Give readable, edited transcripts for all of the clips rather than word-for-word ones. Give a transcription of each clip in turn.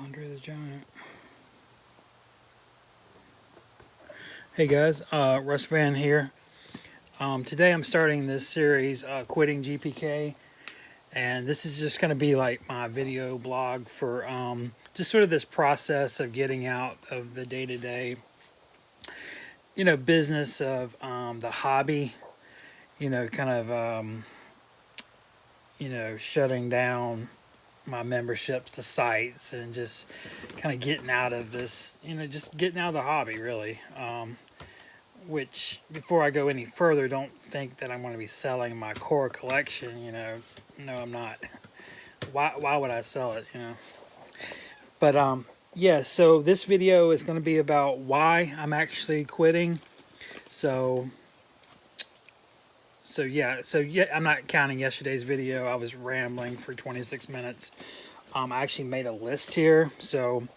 Andre the Giant. Hey guys, Russ Van here. Today I'm starting this series, Quitting GPK, and this is just going to be like my video blog for just sort of this process of getting out of the day-to-day, business of the hobby, kind of, shutting down my memberships to sites and just kind of getting out of this, just getting out of the hobby really. Which, before I go any further, don't think that I'm going to be selling my core collection. No, I'm not. Why would I sell it? But yeah. So this video is going to be about why I'm actually quitting. So yeah. I'm not counting yesterday's video. I was rambling for 26 minutes. I actually made a list here. So,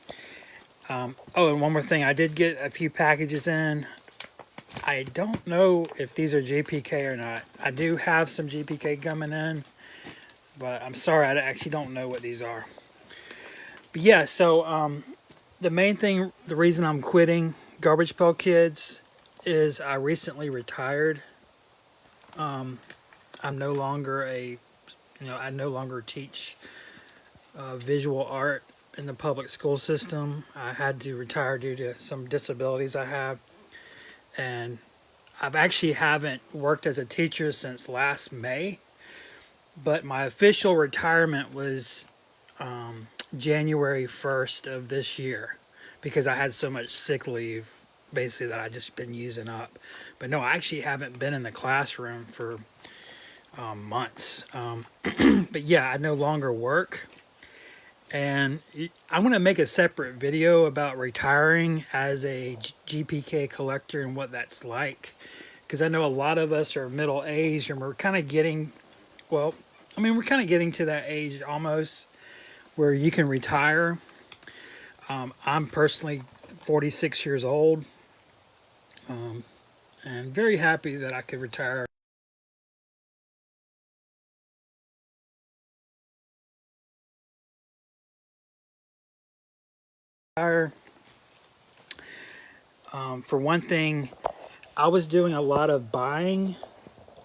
oh, and one more thing. I did get a few packages in. I don't know if these are GPK or not. I do have some GPK coming in, but I'm sorry, I actually don't know what these are. But yeah, so the main thing, the reason I'm quitting Garbage Pail Kids is I recently retired. I'm no longer I no longer teach visual art in the public school system. I had to retire due to some disabilities I have. And I've actually haven't worked as a teacher since last May, but my official retirement was January 1st of this year because I had so much sick leave basically that I just been using up. But no, I actually haven't been in the classroom for months. But yeah, I no longer work. And I want to make a separate video about retiring as a GPK collector and what that's like. Because I know a lot of us are middle aged and we're kind of getting, we're kind of getting to that age almost where you can retire. I'm personally 46 years old and very happy that I could retire. For one thing, I was doing a lot of buying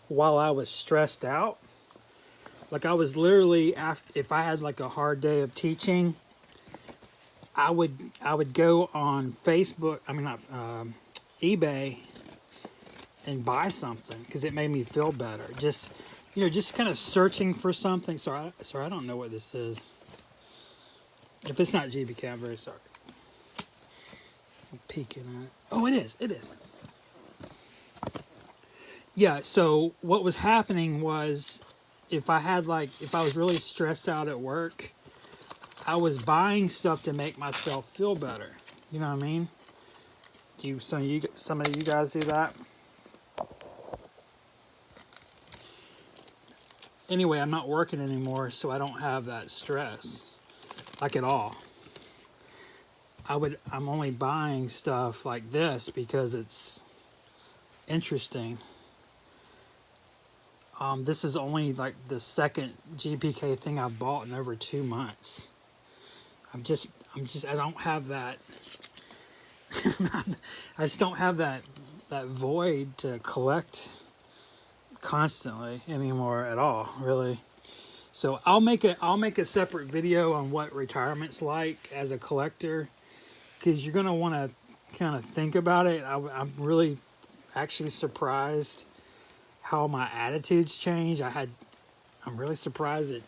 while I was stressed out. Like I was literally, if I had like a hard day of teaching, I would go on Facebook. I mean, not eBay, and buy something because it made me feel better. Just kind of searching for something. Sorry, I don't know what this is. If it's not GBK, I'm very sorry. I'm peeking at it. Oh, it is. It is. Yeah. So what was happening was, if I was really stressed out at work, I was buying stuff to make myself feel better. You know what I mean? Some of you guys do that? Anyway, I'm not working anymore, so I don't have that stress, like at all. I'm only buying stuff like this because it's interesting. This is only like the second GPK thing I've bought in over 2 months. I don't have that. I just don't have that void to collect constantly anymore at all, really. So I'll make a separate video on what retirement's like as a collector, because you're gonna want to kind of think about it. I'm really actually surprised how my attitudes change. I'm really surprised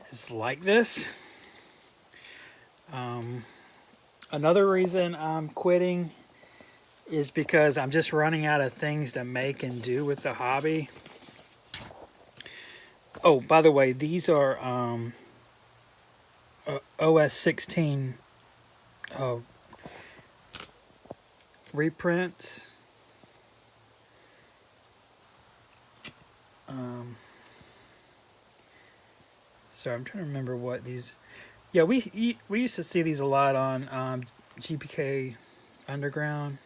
it's like this. Another reason I'm quitting is because I'm just running out of things to make and do with the hobby. Oh, by the way, these are OS 16 reprints. Sorry, I'm trying to remember what these. Yeah, we used to see these a lot on GPK Underground.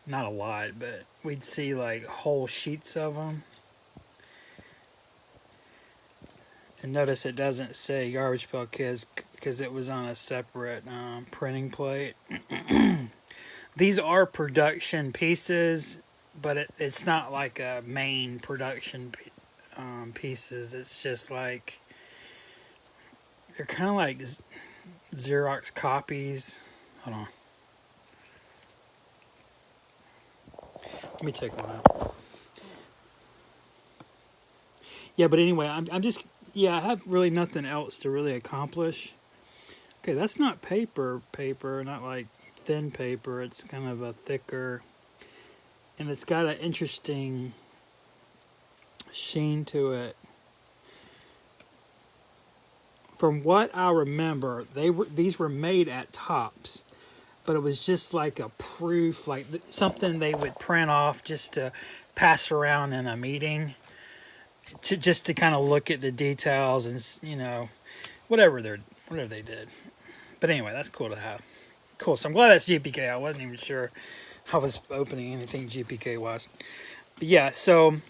Not a lot, but we'd see like whole sheets of them. And notice it doesn't say Garbage Pail Kids because it was on a separate printing plate. These are production pieces, but it's not like a main production pieces. It's just like, they're kind of like Xerox copies. Hold on. Let me take one out. Yeah, but anyway, I'm just, yeah, I have really nothing else to really accomplish. Okay, that's not paper, not like thin paper. It's kind of a thicker, and it's got an interesting sheen to it. From what I remember, these were made at Tops, but it was just like a proof, like something they would print off just to pass around in a meeting, just to kind of look at the details and, you know, whatever they did. But anyway, that's cool to have. Cool. So I'm glad that's GPK. I wasn't even sure I was opening anything GPK wise. But yeah, so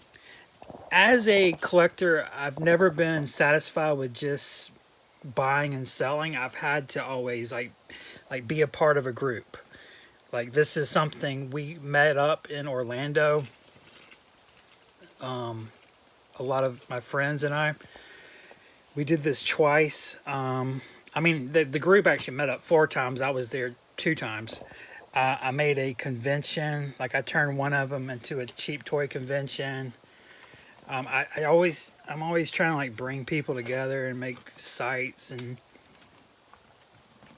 as a collector, I've never been satisfied with just buying and selling. I've had to always like be a part of a group. Like, this is something we met up in Orlando. A lot of my friends and we did this twice. I mean, the group actually met up 4 times. I was there 2 times. I made a convention. Like, I turned one of them into a cheap toy convention. I'm always trying to like bring people together and make sites, and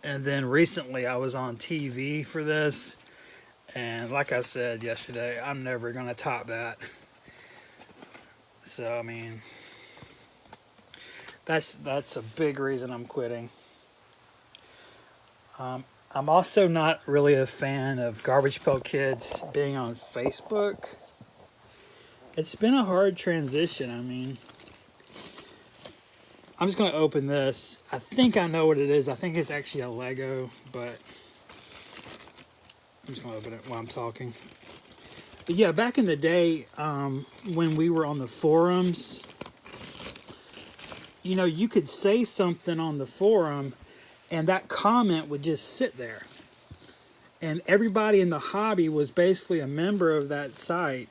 then recently I was on TV for this, and like I said yesterday, I'm never gonna top that. So I mean, that's a big reason I'm quitting. I'm also not really a fan of Garbage Pail Kids being on Facebook. It's been a hard transition. I mean, I'm just going to open this. I think I know what it is. I think it's actually a Lego, but I'm just going to open it while I'm talking. But yeah, back in the day, when we were on the forums, you know, you could say something on the forum and that comment would just sit there. And everybody in the hobby was basically a member of that site.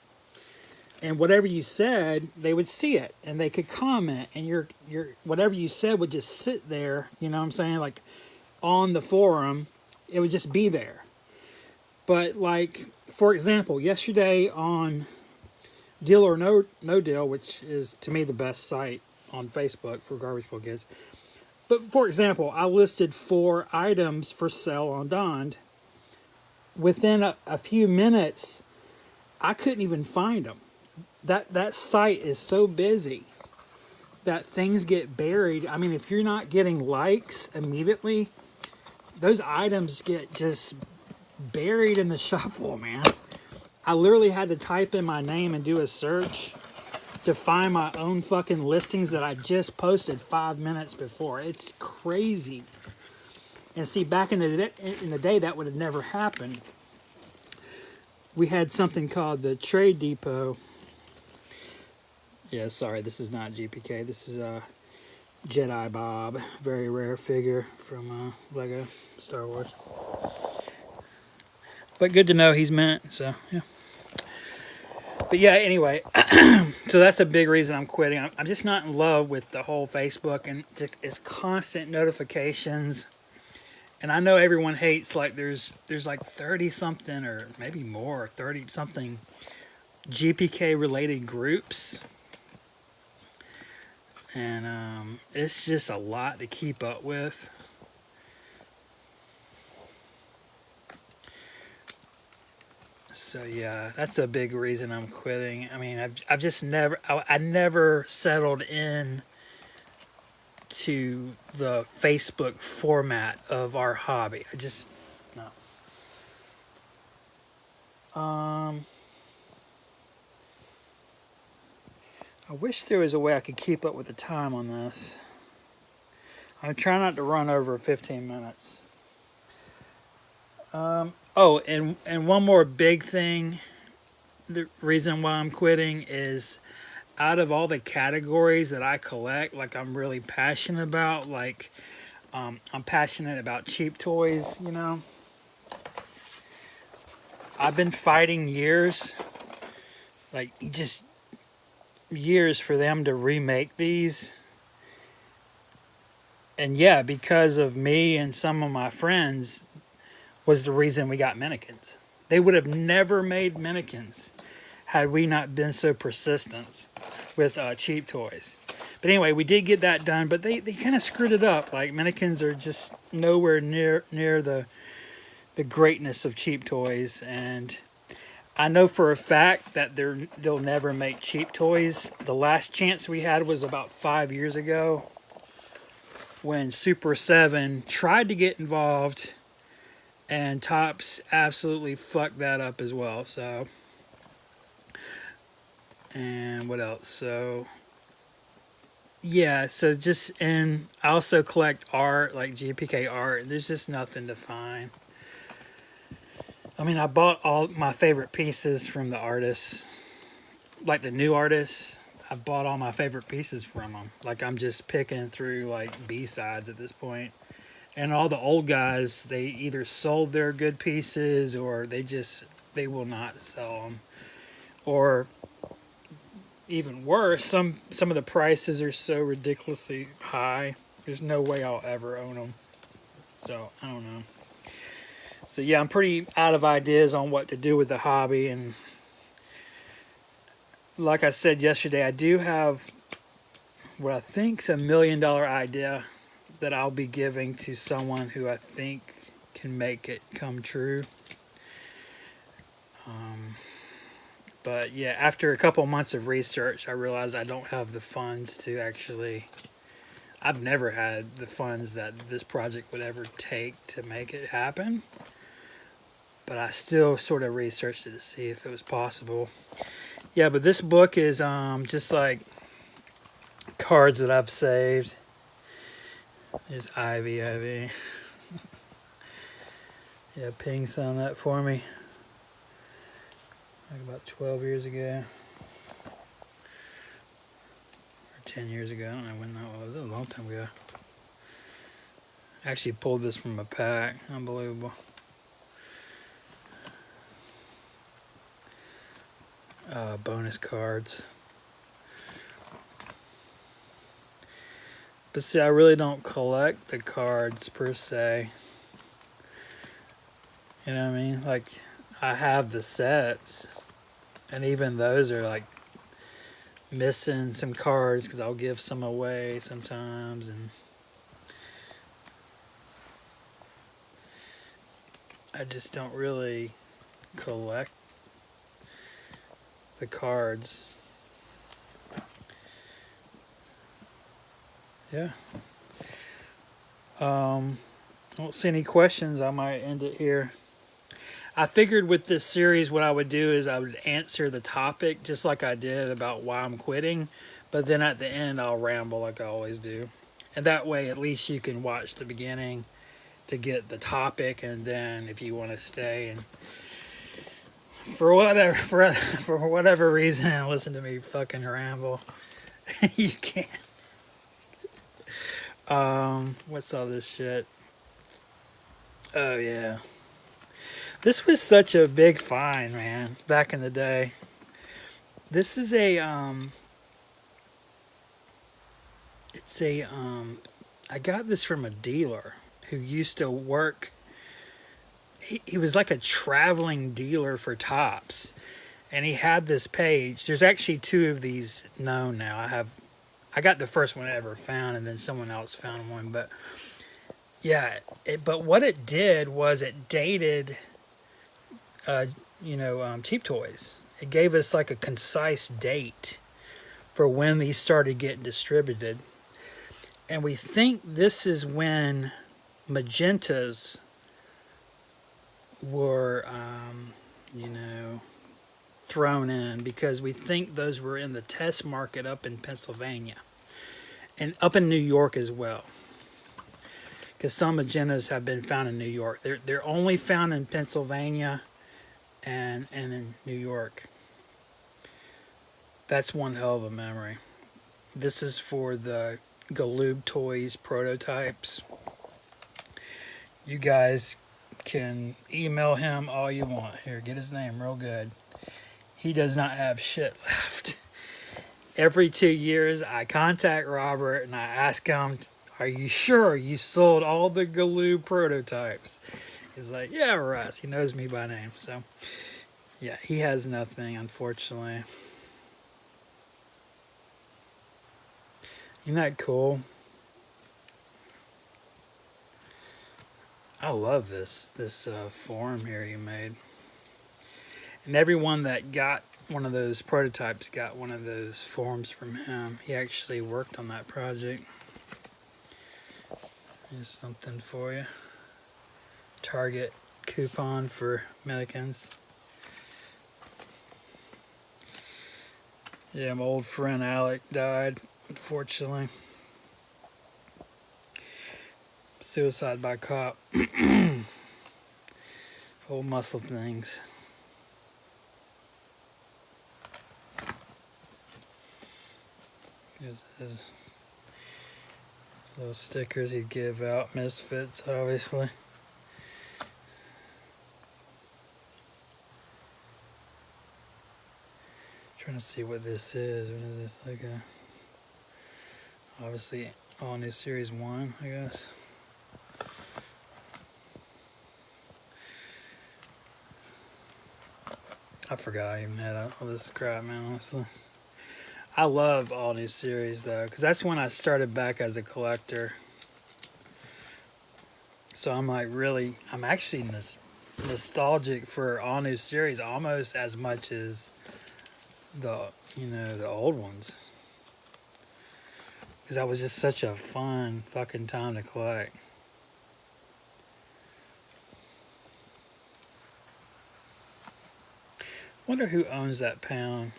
And whatever you said, they would see it and they could comment, and your whatever you said would just sit there, you know what I'm saying? Like, on the forum, it would just be there. But like, for example, yesterday on Deal or No Deal, which is to me the best site on Facebook for Garbage Pail Kids. But for example, I listed 4 items for sale on Dond. Within a few minutes, I couldn't even find them. That site is so busy that things get buried. I mean, if you're not getting likes immediately, those items get just buried in the shuffle, man. I literally had to type in my name and do a search to find my own fucking listings that I just posted 5 minutes before. It's crazy. And see, back in the day, that would have never happened. We had something called the Trade Depot. Yeah, sorry, this is not GPK. This is Jedi Bob, very rare figure from Lego Star Wars. But good to know he's mint, so yeah. But yeah, anyway, so that's a big reason I'm quitting. I'm just not in love with the whole Facebook and just it's constant notifications. And I know everyone hates, like, there's like 30 something or maybe more, 30 something GPK related groups. And it's just a lot to keep up with. So yeah, that's a big reason I'm quitting. I mean, I've just I never settled in to the Facebook format of our hobby. I just no. I wish there was a way I could keep up with the time on this. I'm trying not to run over 15 minutes. Oh, and one more big thing. The reason why I'm quitting is out of all the categories that I collect, like I'm really passionate about, like I'm passionate about cheap toys, you know. I've been fighting years, like just years for them to remake these. And yeah, because of me and some of my friends was the reason we got mannequins. They would have never made mannequins had we not been so persistent with cheap toys. But anyway, we did get that done, but they kind of screwed it up. Like mannequins are just nowhere near the greatness of cheap toys, and I know for a fact that they'll never make cheap toys. The last chance we had was about 5 years ago when Super 7 tried to get involved, and Topps absolutely fucked that up as well. So, and what else? So, yeah, so just, and I also collect art, like GPK art. There's just nothing to find. I mean, I bought all my favorite pieces from the artists, like the new artists. I bought all my favorite pieces from them. Like I'm just picking through like B-sides at this point. And all the old guys, they either sold their good pieces or they will not sell them. Or even worse, some of the prices are so ridiculously high. There's no way I'll ever own them. So, I don't know. So yeah, I'm pretty out of ideas on what to do with the hobby, and like I said yesterday, I do have what I think's $1 million idea that I'll be giving to someone who I think can make it come true. But yeah, after a couple months of research, I realized I don't have the funds to actually. I've never had the funds that this project would ever take to make it happen. But I still sort of researched it to see if it was possible. Yeah, but this book is just like cards that I've saved. There's Ivy. Yeah, Ping signed that for me. Like about 12 years ago. Or 10 years ago. I don't know when that was. It was a long time ago. I actually pulled this from a pack. Unbelievable. Bonus cards. But see, I really don't collect the cards per se. You know what I mean? Like, I have the sets. And even those are like missing some cards because I'll give some away sometimes. And I just don't really collect the cards. Yeah. I don't see any questions. I might end it here. I figured with this series what I would do is I would answer the topic just like I did about why I'm quitting, but then at the end I'll ramble like I always do. And that way at least you can watch the beginning to get the topic, and then if you want to stay and for whatever reason listen to me fucking ramble, you can. What's all this shit? Oh yeah. This was such a big find, man, back in the day. This is I got this from a dealer who used to work. He was like a traveling dealer for Topps, and he had this page. There's actually 2 of these known now. I got the first one I ever found, and then someone else found one. But yeah, but what it did was it dated, cheap toys. It gave us like a concise date for when these started getting distributed. And we think this is when magentas were, thrown in, because we think those were in the test market up in Pennsylvania and up in New York as well. Because some magentas have been found in New York. They're only found in Pennsylvania and in New York. That's one hell of a memory. This is for the Galoob Toys prototypes. You guys can email him all you want. Here, get his name real good. He does not have shit left. Every 2 years, I contact Robert and I ask him, are you sure you sold all the Galoob prototypes? He's like, yeah, Russ. He knows me by name. So, yeah, he has nothing, unfortunately. Isn't that cool? I love this form here he made. And everyone that got one of those prototypes got one of those forms from him. He actually worked on that project. Here's something for you. Target coupon for Americans. Yeah, my old friend Alec died, unfortunately. Suicide by cop. Old muscle things. Here's his little stickers he'd give out. Misfits, obviously. Trying to see what this is. What is this? Like a, obviously all new series 1, I guess. I forgot I even had all this crap, man, honestly. I love all new series though, because that's when I started back as a collector. So I'm like really, I'm actually nostalgic for all new series almost as much as the old ones, because that was just such a fun fucking time to collect. Wonder who owns that pound,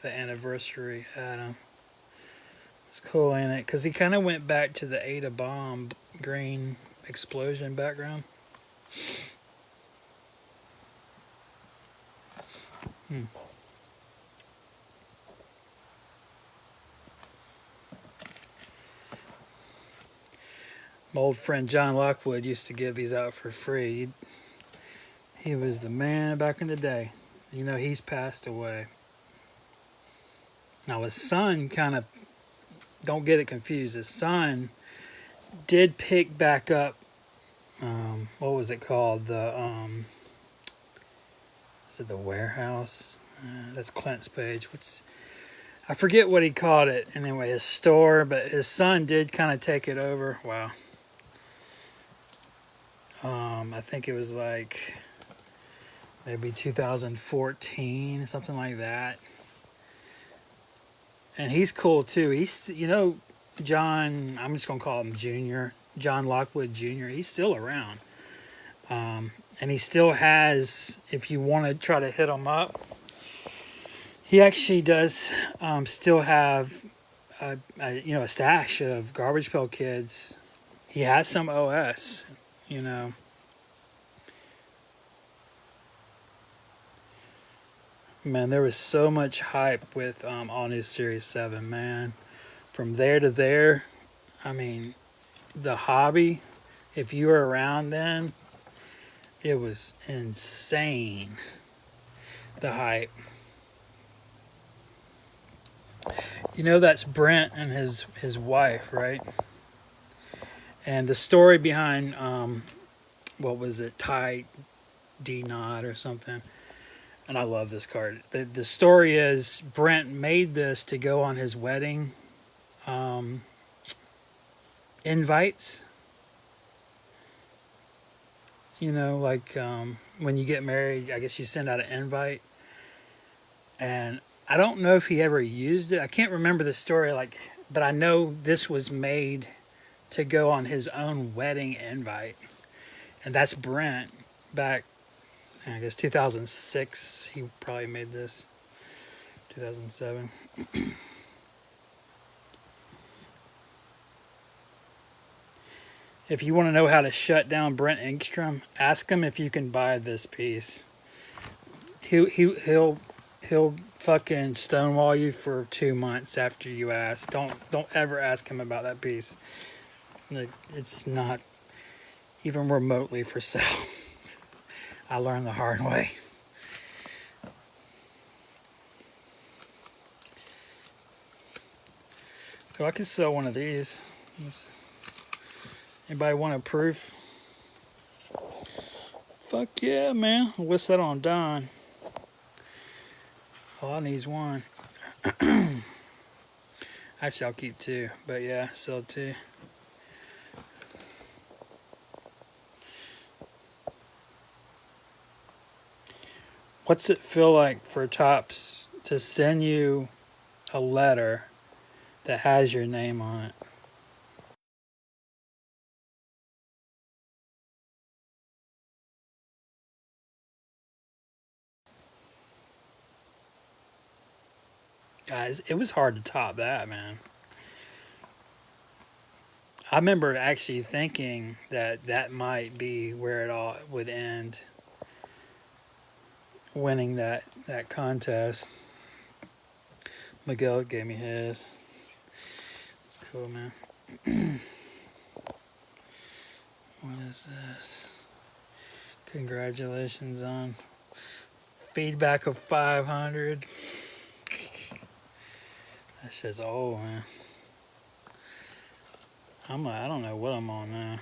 the anniversary Adam. It's cool, ain't it? Because he kind of went back to the Ada bomb green explosion background. My old friend John Lockwood used to give these out for free. He was the man back in the day. You know, he's passed away. Now his son kind of, don't get it confused, his son did pick back up, what was it called? Is it the warehouse? That's Clint's page. I forget what he called it. Anyway, his store, but his son did kind of take it over. Wow. I think it was like maybe 2014, something like that. And he's cool too. He's, John, I'm just going to call him Junior, John Lockwood Jr. He's still around. And he still has, if you want to try to hit him up, he actually does still have a stash of Garbage Pail Kids. He has some OS, Man, there was so much hype with All New Series 7, man. From there to there, I mean, the hobby, if you were around then, it was insane, the hype. That's Brent and his wife, right? And the story behind, what was it, Ty D Knot or something. And I love this card. The story is Brent made this to go on his wedding invites. When you get married, I guess you send out an invite. And I don't know if he ever used it. I can't remember the story, but I know this was made to go on his own wedding invite. And that's Brent back, I guess 2006, he probably made this. 2007. If you want to know how to shut down Brent Engstrom, ask him if you can buy this piece. He'll He'll fucking stonewall you for 2 months after you ask. Don't ever ask him about that piece. Like, it's not even remotely for sale. I learned the hard way. So I could sell one of these. Anybody want a proof? Fuck yeah, man. I'll list that on Don. All I need is one. Actually, I'll keep two. But yeah, sell two. What's it feel like for Tops to send you a letter that has your name on it? Guys, it was hard to top that, man. I remember actually thinking that that might be where it all would end. Winning that contest. Miguel gave me his. It's cool, man. What is this? Congratulations on feedback of 500. That shit's old, man. I don't know what I'm on now.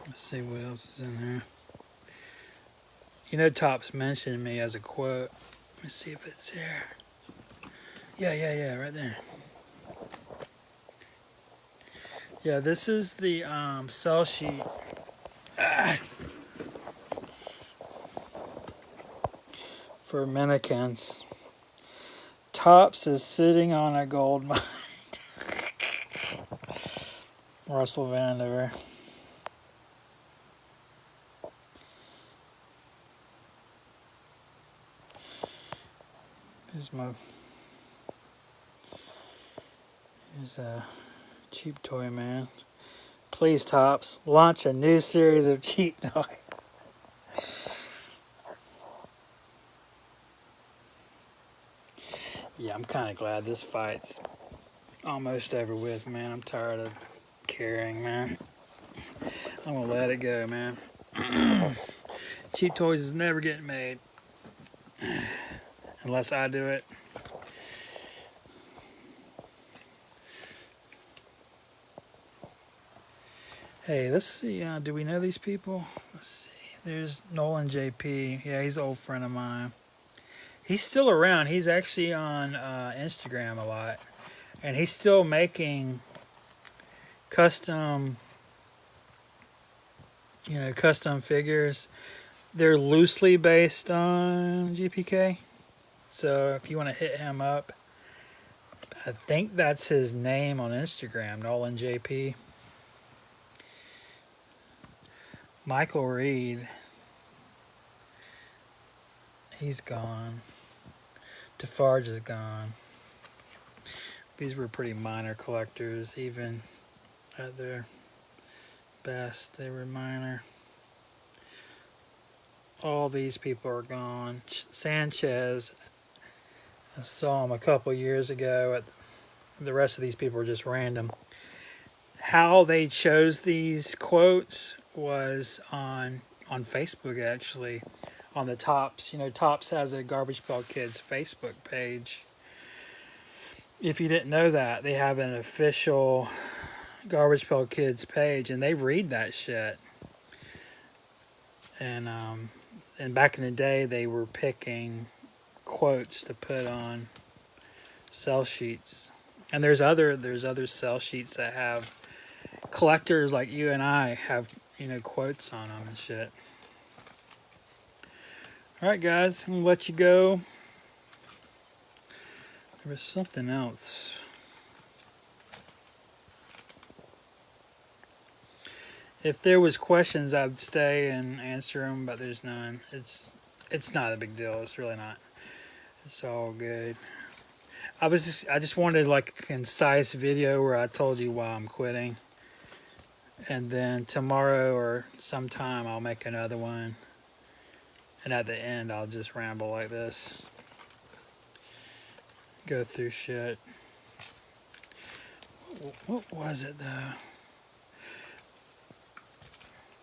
Let's see what else is in here. You know, Tops mentioned me as a quote. Let me see if it's here. Yeah, right there. Yeah, this is the sell sheet. For Minikins. Tops is sitting on a gold mine. Russell Vandiver. Here's a cheap toy, man. Please, Tops, launch a new series of cheap toys. Yeah, I'm kind of glad this fight's almost over with, man. I'm tired of carrying, man. I'm gonna let it go, man. Cheap toys is never getting made unless I do it. Hey, let's see. Do we know these people? Let's see. There's Nolan JP. Yeah, he's an old friend of mine. He's still around. He's actually on Instagram a lot, and he's still making custom, custom figures. They're loosely based on GPK. So if you want to hit him up, I think that's his name on Instagram, Nolan JP. Michael Reed, he's gone. Defarge is gone. These were pretty minor collectors, even at their best, they were minor. All these people are gone. Sanchez, I saw him a couple years ago. The rest of these people are just random. How they chose these quotes was on Facebook, actually, on the Tops. Tops has a Garbage Pail Kids Facebook page. If you didn't know that, they have an official Garbage Pail Kids page, and they read that shit. And back in the day, they were picking quotes to put on sell sheets. And there's other sell sheets that have collectors like you and I have, quotes on them and shit. All right, guys, I'm gonna let you go. There was something else. If there was questions, I'd stay and answer them, but there's none. It's not a big deal. It's really not. It's all good. I just wanted like a concise video where I told you why I'm quitting, and then tomorrow or sometime I'll make another one And at the end, I'll just ramble like this. Go through shit. What was it, though?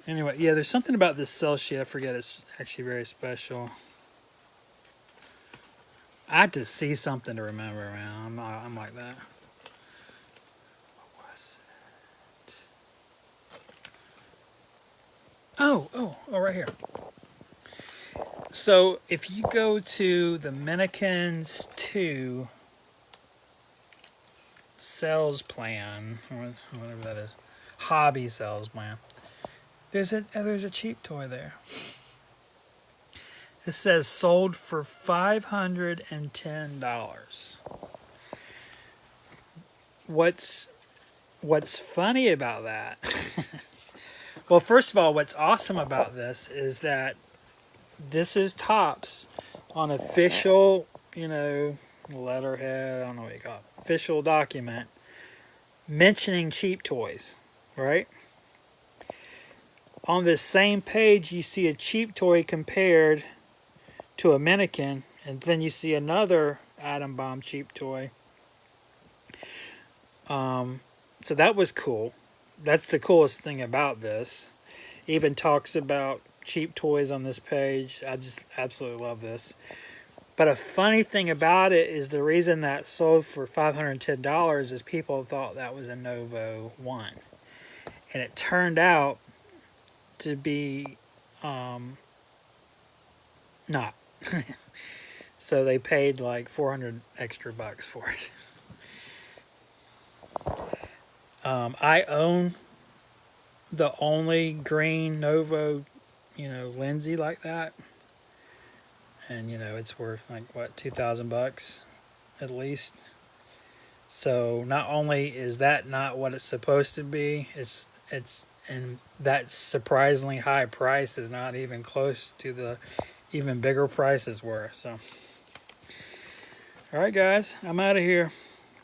Anyway, yeah, there's something about this cell sheet. I forget. It's actually very special. I had to see something to remember, man. I'm like that. What was it? Oh, right here. So if you go to the Mennikins 2 sales plan, or whatever that is, hobby sales plan, there's a cheap toy there. It says sold for $510. What's funny about that? Well, first of all, what's awesome about this is that this is Topps on official, letterhead, I don't know what you call it, official document mentioning cheap toys, right? On this same page, you see a cheap toy compared to a Mennikin, and then you see another Atom Bomb cheap toy. So that was cool. That's the coolest thing about this. Even talks about cheap toys on this page. I just absolutely love this. But a funny thing about it is the reason that sold for $510 is people thought that was a Novo 1. And it turned out to be not. So they paid like 400 extra bucks for it. I own the only green Novo, Lindsay like that. And, it's worth like, what, 2,000 bucks at least. So not only is that not what it's supposed to be, and that surprisingly high price is not even close to the even bigger prices were. So, all right, guys, I'm out of here.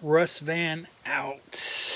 Russ Van out.